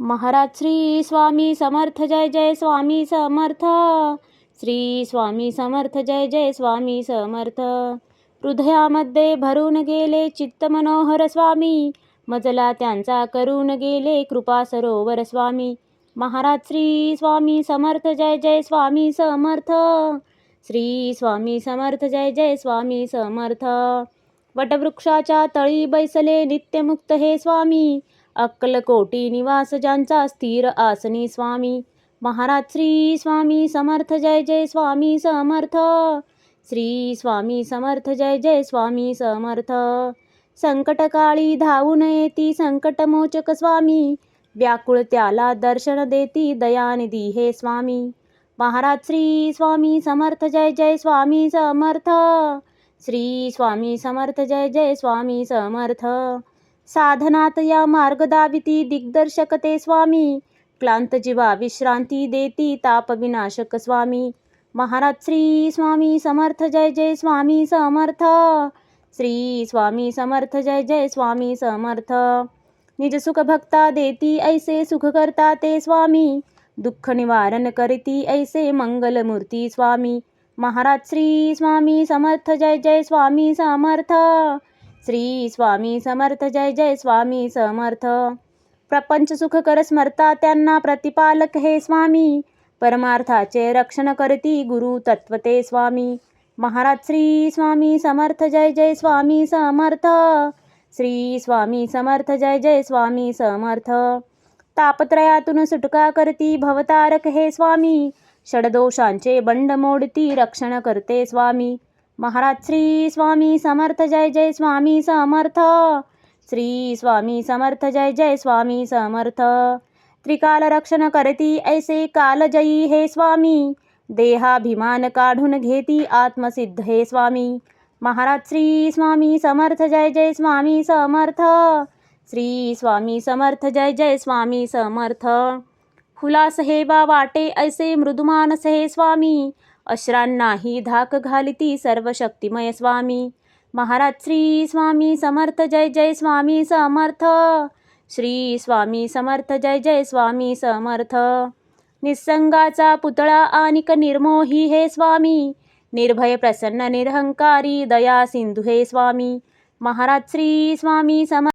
महाराज श्री स्वामी समर्थ जय जय स्वामी समर्थ. श्री स्वामी समर्थ जय जय स्वामी समर्थ. हृदयामध्ये भरून गेले चित्त मनोहर स्वामी, मजला त्यांचा करून गेले कृपा सरोवर स्वामी. महाराज श्री स्वामी समर्थ जय जय स्वामी समर्थ. श्री स्वामी समर्थ जय जय स्वामी समर्थ. वटवृक्षाच्या तळी बैसले नित्यमुक्त हे स्वामी, अक्कलकोटी निवास ज्यांचा स्थिर आसनी स्वामी. महाराज श्री स्वामी समर्थ जय जय स्वामी समर्थ. श्री स्वामी समर्थ जय जय स्वामी समर्थ. संकटकाळी धावून येती संकटमोचक स्वामी, व्याकुळ त्याला दर्शन देती दयानिधी हे स्वामी. महाराज श्री स्वामी समर्थ जय जय स्वामी समर्थ. श्री स्वामी समर्थ जय जय स्वामी समर्थ. साधनात या मार्ग दाविती दिग्दर्शक ते स्वामी, क्लांत जीवा विश्रांती देती ताप विनाशक स्वामी. महाराज श्री स्वामी समर्थ जय जय स्वामी समर्थ. श्री स्वामी समर्थ जय जय स्वामी समर्थ. निज सुख भक्ता देती ऐसे सुख करता ते स्वामी, दुःख निवारण करती ऐसे मंगलमूर्ती स्वामी. महाराज श्री स्वामी समर्थ जय जय स्वामी समर्थ. श्री स्वामी समर्थ जय जय स्वामी समर्थ. प्रपंच सुख कर स्मरता त्यांना प्रतिपालक हे स्वामी, परमार्थाचे रक्षण करती गुरु तत्वते स्वामी. महाराज श्री स्वामी समर्थ जय जय स्वामी समर्थ. श्री स्वामी समर्थ जय जय स्वामी समर्थ. तापत्रयातून सुटका करती भवतारक हे स्वामी, षडदोषांचे बंड मोडती रक्षण करते स्वामी. महाराज श्री स्वामी समर्थ जय जय स्वामी समर्थ. श्री स्वामी समर्थ जय जय स्वामी समर्थ. त्रिकाल रक्षण करती ऐसे कालजयी हे स्वामी, देहाभिमान काढून घेती आत्मसिद्ध हे स्वामी. महाराज श्री स्वामी समर्थ जय जय स्वामी समर्थ. श्री स्वामी समर्थ जय जय स्वामी समर्थ. हुलास हे बा वाटे ऐसे मृदुमानस हे स्वामी, अश्रांनाही धाक घालिती सर्व शक्तिमय स्वामी. महाराज श्री स्वामी समर्थ जय जय स्वामी समर्थ. श्री स्वामी समर्थ जय जय स्वामी समर्थ. निसंगाचा पुतळा आनिक निर्मोही हे स्वामी, निर्भय प्रसन्न निरहंकारी दया सिंधू हे स्वामी. महाराज श्री स्वामी समर्थ